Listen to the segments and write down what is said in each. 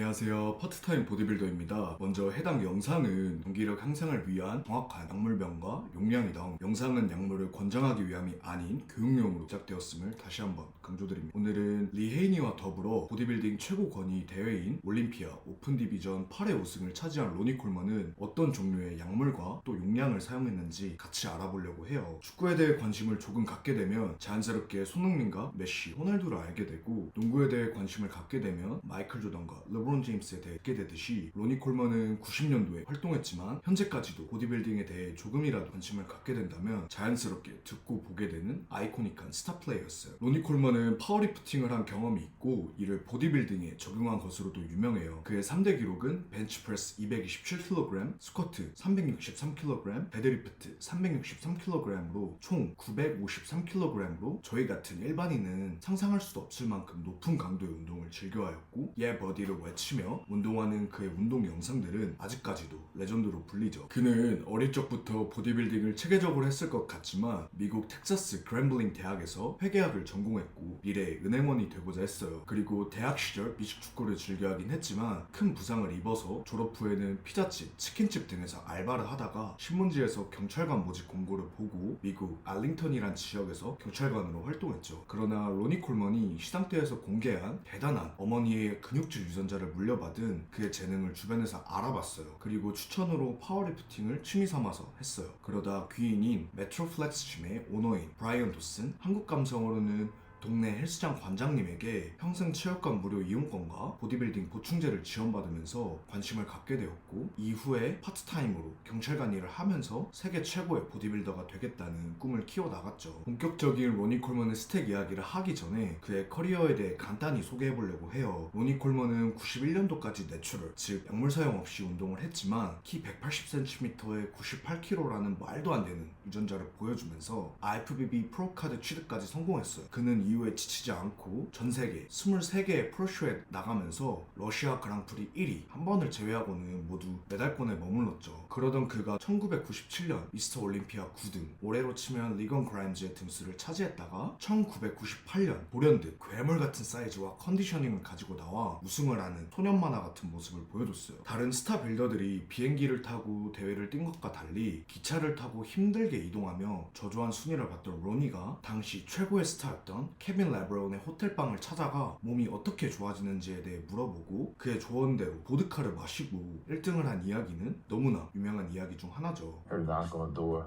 안녕하세요. 파트타임 보디빌더입니다. 먼저 해당 영상은 경기력 향상을 위한 정확한 약물명과 용량이다. 영상은 약물을 권장하기 위함이 아닌 교육용으로 제작되었음을 다시 한번 강조드립니다. 오늘은 리 헤이니와 더불어 보디빌딩 최고 권위 대회인 올림피아 오픈 디비전 8회 우승을 차지한 로니 콜먼은 어떤 종류의 약물과 또 용량을 사용했는지 같이 알아보려고 해요. 축구에 대해 관심을 조금 갖게 되면 자연스럽게 손흥민과 메시, 호날두를 알게 되고, 농구에 대해 관심을 갖게 되면 마이클 조던과 르브론 제임스에 대해 알게 되듯이 로니 콜먼은 90년도에 활동했지만 현재까지도 보디빌딩에 대해 조금이라도 관심을 갖게 된다면 자연스럽게 듣고 보게 되는 아이코닉한 스타 플레이였어요. 로니 콜먼은 파워리프팅을 한 경험이 있고 이를 보디빌딩에 적용한 것으로도 유명해요. 그의 3대 기록은 벤치프레스 227kg, 스쿼트 363kg, 데드리프트 363kg으로 총 953kg로 저희 같은 일반인은 상상할 수도 없을 만큼 높은 강도의 운동을 즐겨하였고, 버디를 외치며 운동하는 그의 운동 영상들은 아직까지도 레전드로 불리죠. 그는 어릴 적부터 보디빌딩을 체계적으로 했을 것 같지만 미국 텍사스 그램블링 대학에서 회계학을 전공했고 미래의 은행원이 되고자 했어요. 그리고 대학 시절 미식축구를 즐겨하긴 했지만 큰 부상을 입어서 졸업 후에는 피자집, 치킨집 등에서 알바를 하다가 신문지에서 경찰관 모집 공고를 보고 미국 알링턴이란 지역에서 경찰관으로 활동했죠. 그러나 로니 콜먼이 시상대에서 공개한 대단한 어머니의 근육질 유전자를 물려받은 그의 재능을 주변에서 알아봤어요. 그리고 추천으로 파워리프팅을 취미 삼아서 했어요. 그러다 귀인인 메트로플렉스 짐의 오너인 브라이언 도슨, 한국 감성으로는 동네 헬스장 관장님에게 평생 체육관 무료 이용권과 보디빌딩 보충제를 지원받으면서 관심을 갖게 되었고, 이후에 파트타임으로 경찰관 일을 하면서 세계 최고의 보디빌더가 되겠다는 꿈을 키워나갔죠. 본격적인 로니 콜먼의 스택 이야기를 하기 전에 그의 커리어에 대해 간단히 소개해보려고 해요. 로니 콜먼은 91년도까지 내추럴, 즉 약물 사용 없이 운동을 했지만 키 180cm에 98kg라는 말도 안 되는 유전자를 보여주면서 IFBB 프로카드 취득까지 성공했어요. 그는 이후에 지치지 않고 전세계 23개의 프로쇼에 나가면서 러시아 그랑프리 1위, 한 번을 제외하고는 모두 메달권에 머물렀죠. 그러던 그가 1997년 미스터 올림피아 9등, 올해로 치면 리건 그라임즈의 등수를 차지했다가 1998년 돌연듯 괴물같은 사이즈와 컨디셔닝을 가지고 나와 우승을 하는 소년 만화 같은 모습을 보여줬어요. 다른 스타 빌더들이 비행기를 타고 대회를 뛴 것과 달리 기차를 타고 힘들게 이동하며 저조한 순위를 봤던 로니가 당시 최고의 스타였던 케빈 레브론의 호텔방을 찾아가 몸이 어떻게 좋아지는지에 대해 물어보고 그의 조언대로 보드카를 마시고 1등을 한 이야기는 너무나 유명한 이야기 중 하나죠. Heard a knock on the door.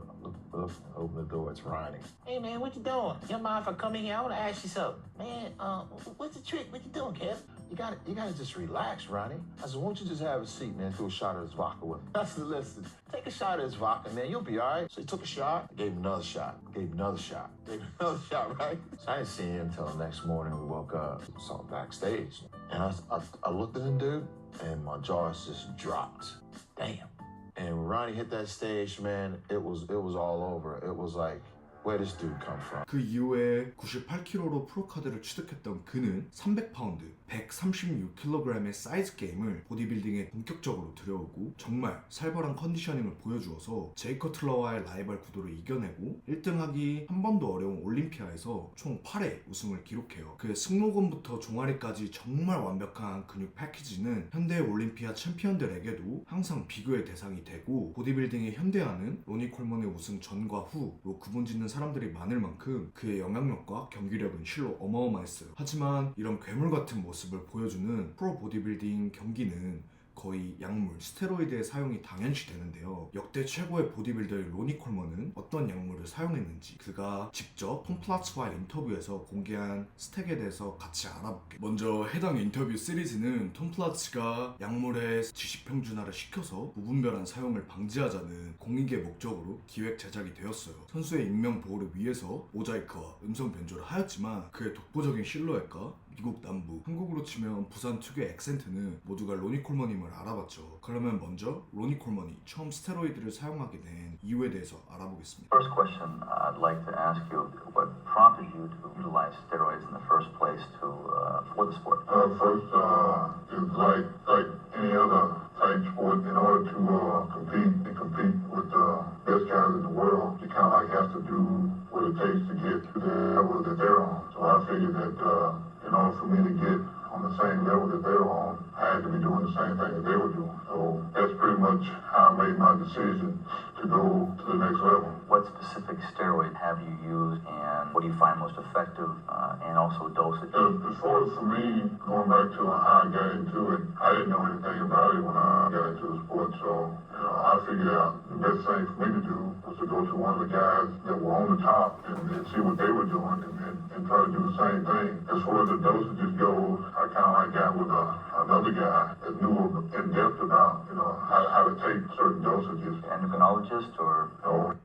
Open the door. It's Ronnie. Hey man, what you doing? You don't mind if I come in here? I want to ask you something. Man, what's the trick? What you doing, Kev? You gotta just relax, Ronnie. I said, won't you just have a seat, man? Do a shot of this vodka with me. I said, listen, take a shot of this vodka, man. You'll be all right. So he took a shot. I gave him another shot. Gave him another shot. Gave him another shot, right? So I didn't see him until the next morning. We woke up, saw him backstage, and I looked at him, dude, and my jaw just dropped. Damn. And when Ronnie hit that stage, man, it was all over. It was like, where this dude come from? 그 이후에 98kg로 프로카드를 취득했던 그는 300파운드, 136kg의 사이즈 게임을 보디빌딩에 본격적으로 들여오고 정말 살벌한 컨디셔닝을 보여주어서 제이 커틀러와의 라이벌 구도를 이겨내고 1등하기 한 번도 어려운 올림피아에서 총 8회 우승을 기록해요. 그의 승모근부터 종아리까지 정말 완벽한 근육 패키지는 현대 올림피아 챔피언들에게도 항상 비교의 대상이 되고, 보디빌딩의 현대화는 로니 콜먼의 우승 전과 후로 구분짓는 사람들이 많을 만큼 그의 영향력과 경기력은 실로 어마어마했어요. 하지만 이런 괴물 같은 모습을 보여주는 프로 보디빌딩 경기는 거의 약물, 스테로이드의 사용이 당연시 되는데요. 역대 최고의 보디빌더의 로니 콜먼은 어떤 약물을 사용했는지 그가 직접 톰 플라츠와의 인터뷰에서 공개한 스택에 대해서 같이 알아볼게요. 먼저 해당 인터뷰 시리즈는 톰 플라츠가 약물의 지식평준화를 시켜서 무분별한 사용을 방지하자는 공익의 목적으로 기획 제작이 되었어요. 선수의 익명 보호를 위해서 모자이크와 음성 변조를 하였지만 그의 독보적인 실루엣과 미국 남부, 한국으로 치면 부산 특유의 액센트는 모두가 로니 콜먼임을 알아봤죠. 그러면 먼저 로니 콜먼이 처음 스테로이드를 사용하게 된 이유에 대해서 알아보겠습니다. First question, I'd like to ask you what prompted you to utilize steroids in the first place for the sport? First, it's like any other type sport. In order to compete with the best guys in the world, you kind of like have to do what it takes to get to the level that they're on. So I figured that in order for me to get on on the same level that they were on, I had to be doing the same thing that they were doing. So that's pretty much how I made my decision to go to the next level. What specific steroid have you used, and what do you find most effective, and also dosage? As far as for me, going back to how I got into it, I didn't know anything about it when I got into the sport. So, I figured out the best thing for me to do was to go to one of the guys that were on the top and see what they were doing and try to do the same thing. As far as the dosages goes, I kind of like got with another guy that knew in depth about, how to take certain dosages. Endocrinologist or?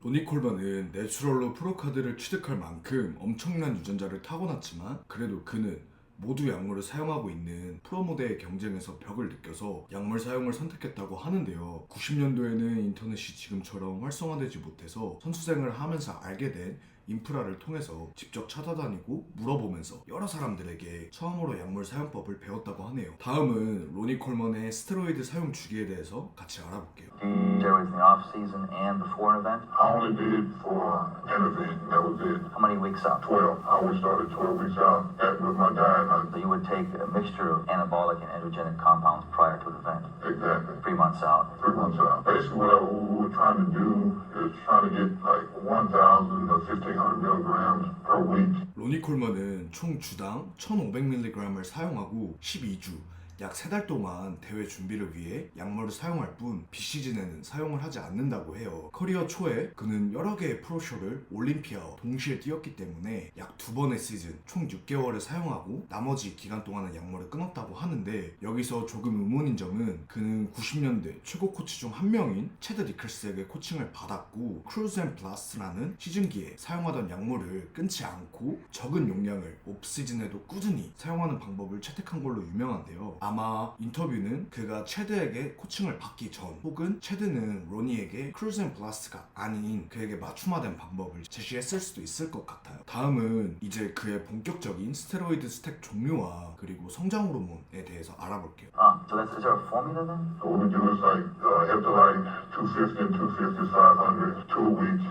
로니 콜먼은 내추럴로 프로카드를 취득할 만큼 엄청난 유전자를 타고났지만 그래도 그는 모두 약물을 사용하고 있는 프로모델의 경쟁에서 벽을 느껴서 약물 사용을 선택했다고 하는데요. 90년도에는 인터넷이 지금처럼 활성화되지 못해서 선수생을 하면서 알게 된 인프라를 통해서 직접 찾아다니고 물어보면서 여러 사람들에게 처음으로 약물 사용법을 배웠다고 하네요. 다음은 로니 콜먼의 스테로이드 사용 주기에 대해서 같이 알아볼게요. Steroids in the off season and before an event? I only did for an event, and that was it. How many weeks out? 12. I always started 12 weeks out. That was my diet. So you would take a mixture of anabolic and androgenic compounds prior to the event. Exactly. 3 months out. 3 months out. Basically, what we were trying to do is trying to get like 1,000 to 1,500 milligrams per week. 로니 콜먼은 총 주당 1,500mg을 사용하고 12주, 약 3달 동안 대회 준비를 위해 약물을 사용할 뿐 비시즌에는 사용을 하지 않는다고 해요. 커리어 초에 그는 여러 개의 프로쇼를 올림피아와 동시에 뛰었기 때문에 약 2번의 시즌 총 6개월을 사용하고 나머지 기간 동안은 약물을 끊었다고 하는데 여기서 조금 의문인 점은 그는 90년대 최고 코치 중 한 명인 체드 니클스에게 코칭을 받았고 크루즈 앤 블라스트라는 시즌기에 사용하던 약물을 끊지 않고 적은 용량을 옵시즌에도 꾸준히 사용하는 방법을 채택한 걸로 유명한데요. 아마 인터뷰는 그가 체드에게 코칭을 받기 전 혹은 체드는 로니에게 크루즈 앤 블라스트가 아닌 그에게 맞춤화된 방법을 제시했을 수도 있을 것 같아요. 다음은 이제 그의 본격적인 스테로이드 스택 종류와 그리고 성장 호르몬에 대해서 알아볼게요. So is there a formula then? So what we do is like Eptilite 250 and 250, 500, 2 a week.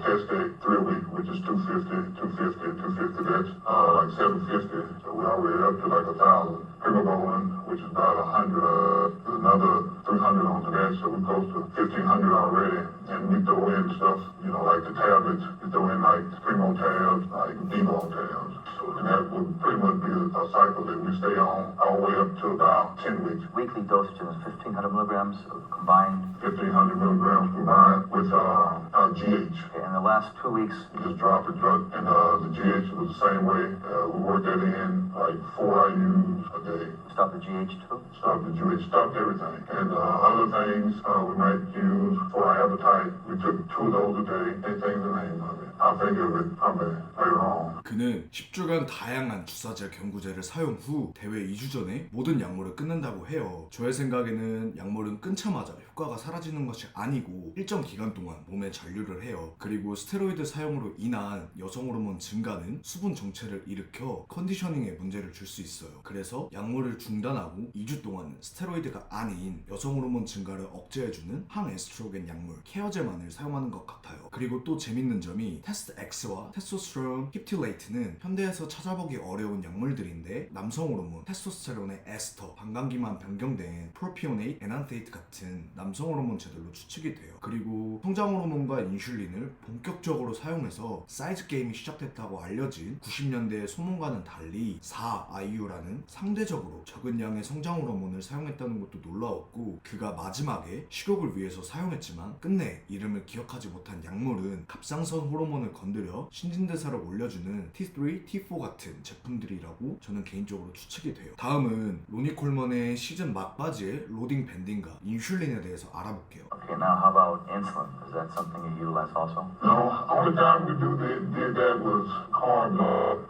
Test day 3 a week, which is 250, 250, 250. That's like 750. So we're already up to like 1,000. Primobolan, which is about 100. There's another 300 onto that, so we're close to 1,500 already. And we throw in stuff, like the tablets. We throw in like Primo tabs, like Devo tabs. So that would pretty much be a cycle that we stay on all the way up to about 10 weeks. Weekly dosage is 1,500 milligrams combined. 1,500 milligrams combined with GH. Okay, in the last 2 weeks, You just drop it, and the GH was the same way. We worked that in like 4 IUs a day. stop the GH too. Stopped the GH, stopped everything. And other things we might use for our appetite, we took 2 of those a day. Anything's the name of it. I'll think of it probably later on. 그는 10주간 다양한 주사제 경구제를 사용 후 대회 2주 전에 모든 약물을 끊는다고 해요. 저의 생각에는 약물은 끊자마자 효과가 사라지는 것이 아니고 일정 기간 동안 몸에 잔류를 해요. 그리고 스테로이드 사용으로 인한 여성 호르몬 증가는 수분 정체를 일으켜 컨디셔닝에 문제를 줄 수 있어요. 그래서 약물을 중단하고 2주 동안은 스테로이드가 아닌 여성 호르몬 증가를 억제해주는 항에스트로겐 약물 케어제만을 사용하는 것 같아요. 그리고 또 재밌는 점이 테스트 X와 테스토스테론 힙틸레이트는 현대에서 찾아보기 어려운 약물들인데 남성 호르몬 테스토스테론의 에스터, 방광기만 변경된 프로피오네이트, 에난테이트 같은 남성 호르몬제들로 추측이 돼요. 그리고 성장 호르몬과 인슐린을 본격적으로 사용해서 사이즈 게임이 시작됐다고 알려진 90년대의 소문과는 달리 4IU라는 상대적으로 적은 양의 성장 호르몬을 사용했다는 것도 놀라웠고 그가 마지막에 식욕을 위해서 사용했지만 끝내 이름을 기억하지 못한 약물은 갑상선 호르몬을 건드려 신진대사를 올려주는 T3, T4 같은 제품들이라고 저는 개인적으로 추측이 돼요. 다음은 로니 콜먼의 시즌 막바지의 로딩 밴딩과 인슐린에 대해서 알아볼게요. Okay, now how about insulin? Is that something you utilize also? No, only time we did that was carb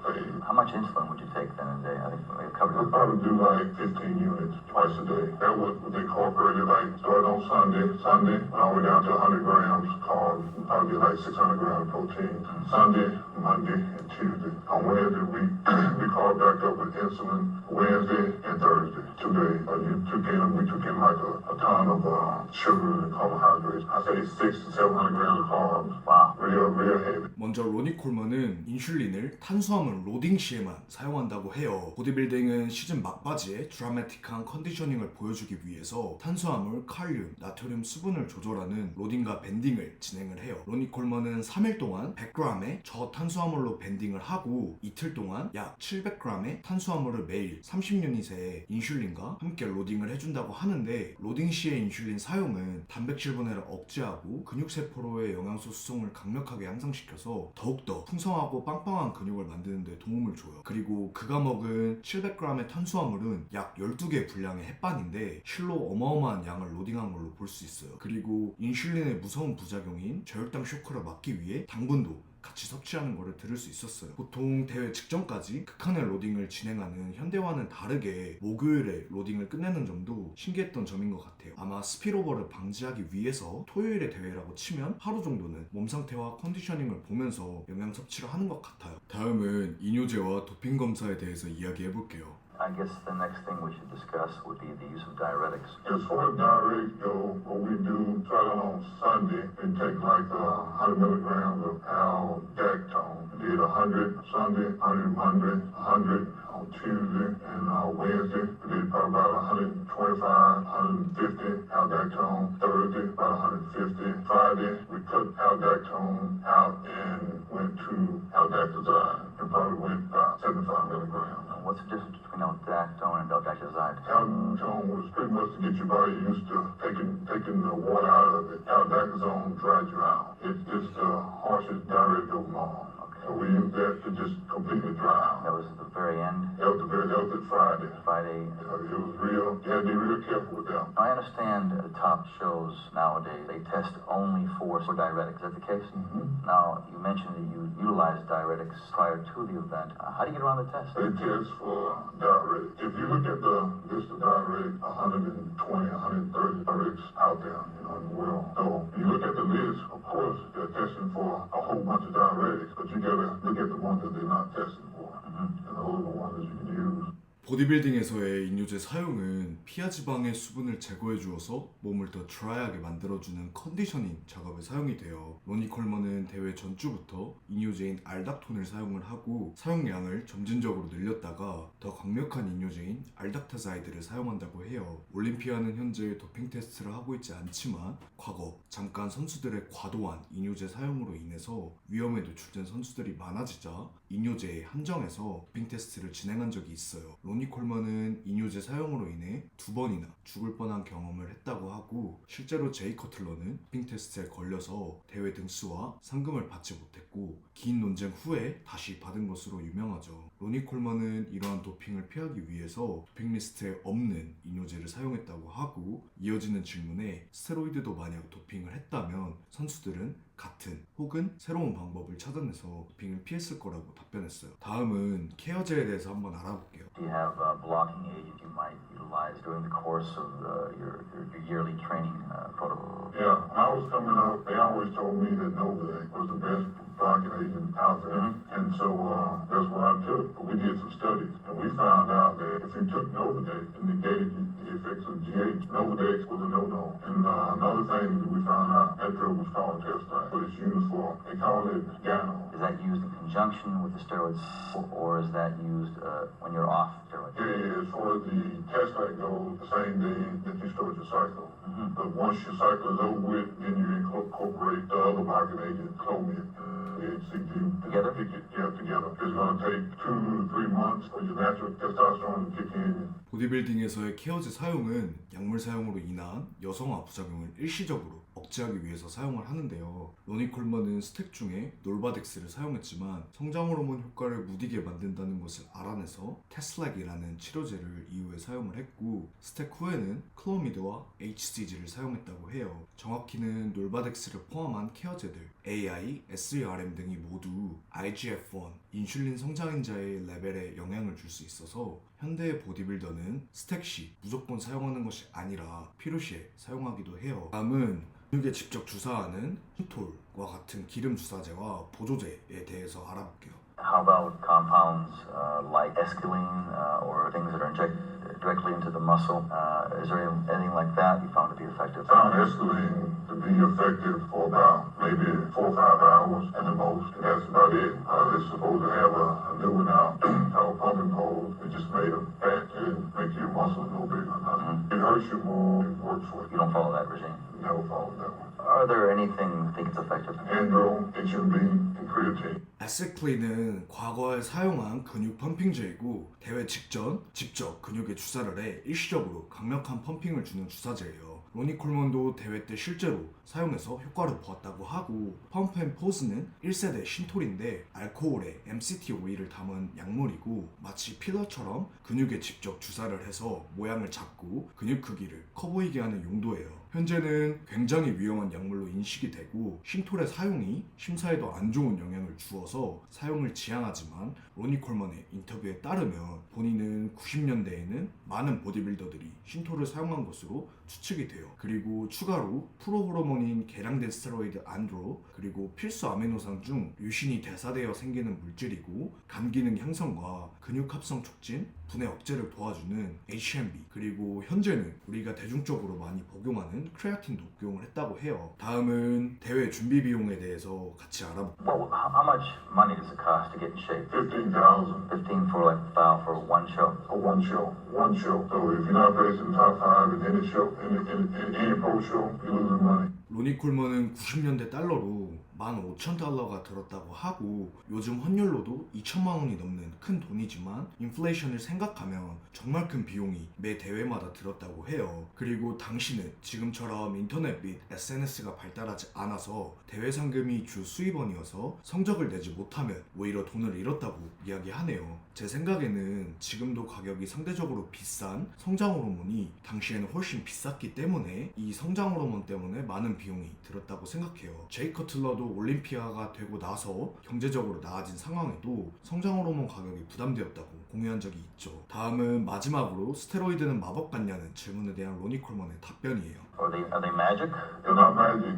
phase. How much insulin would you take then a day? I think we covered We it. probably do like 15 units twice a day. That was what they incorporated, like start on Sunday, all the way down to 100 grams carbs. We probably get like 600 grams protein. Sunday, Monday, and Tuesday. On Wednesday, we carb back up with insulin. Wednesday and Thursday, 2 days. We took in like a ton of sugar and carbohydrates. I say 600 to 700 grams of carbs. Wow. Real heavy. 먼저 로니 콜먼은 인슐린을 탄수화물 로딩 시에 시에만 사용한다고 해요. 보디빌딩은 시즌 막바지에 드라마틱한 컨디셔닝을 보여주기 위해서 탄수화물, 칼륨, 나트륨 수분을 조절하는 로딩과 밴딩을 진행을 해요. 로니 콜먼은 3일 동안 100g의 저탄수화물로 밴딩을 하고 이틀 동안 약 700g의 탄수화물을 매일 30유닛의 인슐린과 함께 로딩을 해준다고 하는데, 로딩 시의 인슐린 사용은 단백질 분해를 억제하고 근육세포로의 영양소 수송을 강력하게 향상시켜서 더욱더 풍성하고 빵빵한 근육을 만드는 데 도움을 줘요. 그리고 그가 먹은 700g의 탄수화물은 약 12개 분량의 햇반인데 실로 어마어마한 양을 로딩한 걸로 볼 수 있어요. 그리고 인슐린의 무서운 부작용인 저혈당 쇼크를 막기 위해 당분도 같이 섭취하는 거를 들을 수 있었어요. 보통 대회 직전까지 극한의 로딩을 진행하는 현대와는 다르게 목요일에 로딩을 끝내는 점도 신기했던 점인 것 같아요. 아마 스피로버를 방지하기 위해서 토요일에 대회라고 치면 하루 정도는 몸 상태와 컨디셔닝을 보면서 영양 섭취를 하는 것 같아요. 다음은 이뇨제와 도핑 검사에 대해서 이야기해볼게요. I guess the next thing we should discuss would be the use of diuretics. As far as diuretics go, what we do, start on Sunday and take like 100 milligrams of aldactone. We did 100 Sunday, 100 Monday, 100 on Tuesday and Wednesday. We did probably about 125, 150 aldactone. Thursday, about 150. Friday, we took aldactone out and went to aldactazide and probably went about 75 milligrams. What's the difference between aldactone and aldactazide? Aldactone was pretty much to get your body used to taking the water out of it. Aldactazone dries you out. It's the harshest diuretic of them all. So we use that to just completely dry out. That was at the very end. That was Friday. Friday. It was real. You had to be real careful with them. I understand the top shows nowadays, they test only for diuretics. Is that the case? Mm-hmm. Now, you mentioned that you utilized diuretics prior to the event. How do you get around the test? They test for diuretics. If you look at the list of diuretics, 120, 130 diuretics out there, in the world. So if you look at the list, of course, they're testing for a whole bunch of diuretics, but you gotta look at the ones that they're not testing for. And those are the ones that you can use. 보디빌딩에서의 이뇨제 사용은 피하 지방의 수분을 제거해 주어서 몸을 더 드라이하게 만들어주는 컨디셔닝 작업에 사용이 돼요. 로니 콜먼은 대회 전주부터 이뇨제인 알닥톤을 사용을 하고 사용량을 점진적으로 늘렸다가 더 강력한 이뇨제인 알닥타자이드를 사용한다고 해요. 올림피아는 현재 도핑 테스트를 하고 있지 않지만 과거 잠깐 선수들의 과도한 이뇨제 사용으로 인해서 위험에 노출된 선수들이 많아지자 이뇨제에 한정해서 도핑 테스트를 진행한 적이 있어요. 로니 콜먼은 이뇨제 사용으로 인해 2번이나 죽을 뻔한 경험을 했다고 하고, 실제로 제이 커틀러는 도핑 테스트에 걸려서 대회 등수와 상금을 받지 못했고 긴 논쟁 후에 다시 받은 것으로 유명하죠. 로니 콜먼은 이러한 도핑을 피하기 위해서 도핑 리스트에 없는 이뇨제를 사용했다고 하고, 이어지는 질문에 스테로이드도 만약 도핑을 했다면 선수들은 같은 혹은 새로운 방법을 찾아내서 도핑을 피했을 거라고 답변했어요. 다음은 케어제에 대해서 한번 알아볼게요. Do you have blocking agents you might utilize during the course of your yearly training protocol? Yeah, when I was coming up, they always told me that Novodex was the best blocking agent out there. And so that's what I took. But we did some studies, and we found out that if you took Novodex and negated the effects of GH, Novodex was a no-no. And another thing that we found out, that drug was called Testine, but it's used for, they call it Gano. Is that used in conjunction with the steroids, or is that used when you're off steroids? Yeah, as far as the Testine goes, the same day that you start your cycle. But once your cycle is over with, then you incorporate the other blocking agent, Clomid. Together? Yeah, together. It's going to take 2 to 3 months for your natural testosterone to kick in. 보디빌딩에서의 케어제 사용은 약물 사용으로 인한 여성화 부작용을 일시적으로 억제하기 위해서 사용을 하는데요. 로니 콜먼은 스택 중에 놀바덱스를 사용했지만 성장 호르몬 효과를 무디게 만든다는 것을 알아내서 테슬렉이라는 치료제를 이후에 사용을 했고, 스택 후에는 클로미드와 HCG를 사용했다고 해요. 정확히는 놀바덱스를 포함한 케어제들 AI, SERM 등이 모두 IGF-1, 인슐린 성장인자의 레벨에 영향을 줄 수 있어서 현대의 보디빌더는 스택 시 무조건 사용하는 것이 아니라 필요시에 사용하기도 해요. 다음은 근육에 직접 주사하는 흰톨과 같은 기름 주사제와 보조제에 대해서 알아볼게요. How about compounds like escalene or things that are injected directly into the muscle. Is there anything like that you found to be effective? Found escalating to be effective for about maybe 4 or 5 hours at the most, and that's about it. They're supposed to have a new one out called pumping poles. It just made them fat and make your muscles go bigger. It hurts you more, it works for You you. don't follow that regime. Never follow that one. Are there anything you think it's effective? Andro, HMB, and creatine. 에스클린은 과거에 사용한 근육 펌핑제이고 대회 직전 직접 근육에 주사를 해 일시적으로 강력한 펌핑을 주는 주사제예요. 로니 콜먼도 대회 때 실제로 사용해서 효과를 보았다고 하고 펌프앤포즈는 1세대 신톨인데 알코올에 MCT 오일을 담은 약물이고 마치 필러처럼 근육에 직접 주사를 해서 모양을 잡고 근육 크기를 커 보이게 하는 용도예요. 현재는 굉장히 위험한 약물로 인식이 되고 신톨의 사용이 심사에도 안 좋은 영향을 주어서 사용을 지향하지만 로니 콜먼의 인터뷰에 따르면 본인은 90년대에는 많은 보디빌더들이 신톨을 사용한 것으로 추측이 돼요. 그리고 추가로 프로호르몬인 개량된 스테로이드 안드로 그리고 필수 아미노산 중 유신이 대사되어 생기는 물질이고 간 기능 향상과 근육 합성 촉진, 분해 억제를 도와주는 HMB 그리고 현재는 우리가 대중적으로 많이 복용하는 크레아틴도 복용을 했다고 해요. 다음은 대회 준비 비용에 대해서 같이 알아볼게요. Well, how much money does it cost to get in shape? 15,000 15 for like for one show. for one show. One show. So if you're not placing top 5 in any show, in any pro show, you're losing money. 로니 콜먼은 90년대 달러로 15,000달러가 들었다고 하고 요즘 환율로도 2천만 원이 넘는 큰 돈이지만 인플레이션을 생각하면 정말 큰 비용이 매 대회마다 들었다고 해요. 그리고 당시는 지금처럼 인터넷 및 SNS가 발달하지 않아서 대회 상금이 주 수입원이어서 성적을 내지 못하면 오히려 돈을 잃었다고 이야기하네요. 제 생각에는 지금도 가격이 상대적으로 비싼 성장 호르몬이 당시에는 훨씬 비쌌기 때문에 이 성장 호르몬 때문에 많은 비용이 들었다고 생각해요. 제이 커틀러도 올림피아가 되고 나서 경제적으로 나아진 상황에도 성장 호르몬 가격이 부담되었다고 공유한 적이 있죠. 다음은 마지막으로 스테로이드는 마법 같냐는 질문에 대한 로니 콜먼의 답변이에요. Are they magic? They're not magic.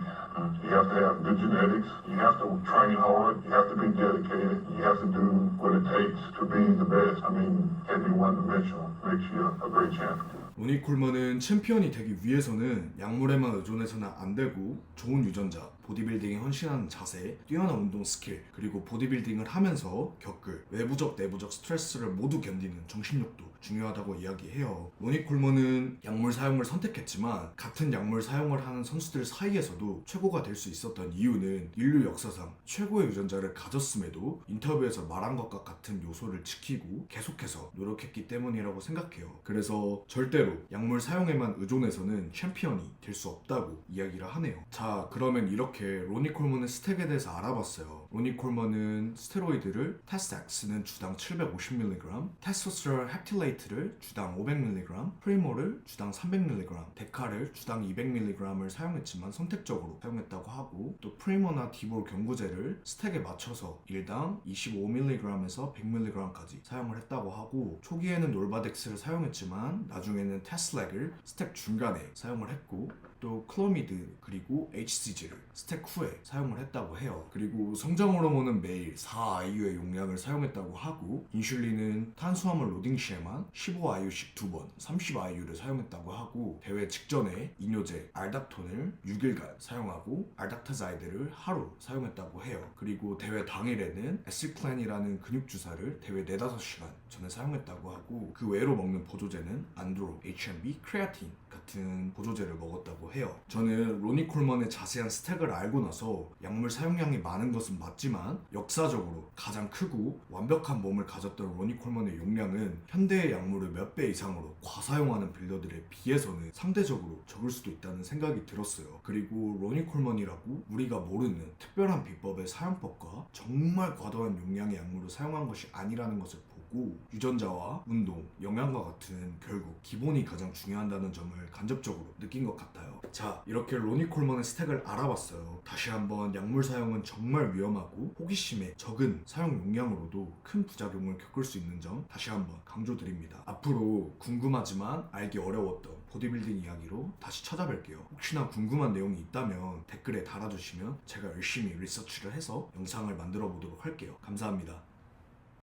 You have to have good genetics. You have to train hard. You have to be dedicated. You have to do what it takes to be the best. I mean, can't be one-dimensional. Makes you a great champion. 로니 콜먼은 챔피언이 되기 위해서는 약물에만 의존해서는 안 되고 좋은 유전자, 보디빌딩에 헌신하는 자세, 뛰어난 운동 스킬, 그리고 보디빌딩을 하면서 겪을 외부적 내부적 스트레스를 모두 견디는 정신력도 중요하다고 이야기해요. 로니 콜먼은 약물 사용을 선택했지만 같은 약물 사용을 하는 선수들 사이에서도 최고가 될 수 있었던 이유는 인류 역사상 최고의 유전자를 가졌음에도 인터뷰에서 말한 것과 같은 요소를 지키고 계속해서 노력했기 때문이라고 생각해요. 그래서 절대로 약물 사용에만 의존해서는 챔피언이 될 수 없다고 이야기를 하네요. 자, 그러면 이렇게 로니 콜먼의 스택에 대해서 알아봤어요. 로니 콜먼은 스테로이드를 테스닥스는 주당 750mg, 테스토스테론 헵틸레이트를 주당 500mg, 프리모를 주당 300mg, 데카를 주당 200mg을 사용했지만 선택적으로 사용했다고 하고 또 프리모나 디볼 경구제를 스택에 맞춰서 1당 25mg에서 100mg까지 사용을 했다고 하고 초기에는 놀바덱스를 사용했지만 나중에는 테슬렉을 스택 중간에 사용을 했고 또 클로미드 그리고 HCG를 스택 후에 사용을 했다고 해요. 그리고 성장 호르몬은 매일 4IU의 용량을 사용했다고 하고 인슐린은 탄수화물 로딩 시에만 15IU씩 2번 30IU를 사용했다고 하고 대회 직전에 이뇨제 알닥톤을 6일간 사용하고 알닥타자이드를 하루 사용했다고 해요. 그리고 대회 당일에는 에시클렌이라는 근육주사를 대회 4-5시간 전에 사용했다고 하고 그 외로 먹는 보조제는 안드로, HMB, 크레아틴 같은 보조제를 먹었다고 해요. 저는 로니 콜먼의 자세한 스택을 알고 나서 약물 사용량이 많은 것은 맞지만 역사적으로 가장 크고 완벽한 몸을 가졌던 로니 콜먼의 용량은 현대의 약물을 몇 배 이상으로 과사용하는 빌더들에 비해서는 상대적으로 적을 수도 있다는 생각이 들었어요. 그리고 로니 콜먼이라고 우리가 모르는 특별한 비법의 사용법과 정말 과도한 용량의 약물을 사용한 것이 아니라는 것을 보고 유전자와 운동, 영양과 같은 결국 기본이 가장 중요하다는 점을 간접적으로 느낀 것 같아요. 자, 이렇게 로니 콜먼의 스택을 알아봤어요. 다시 한번 약물 사용은 정말 위험하고 호기심에 적은 사용 용량으로도 큰 부작용을 겪을 수 있는 점 다시 한번 강조드립니다. 앞으로 궁금하지만 알기 어려웠던 보디빌딩 이야기로 다시 찾아뵐게요. 혹시나 궁금한 내용이 있다면 댓글에 달아주시면 제가 열심히 리서치를 해서 영상을 만들어 보도록 할게요. 감사합니다.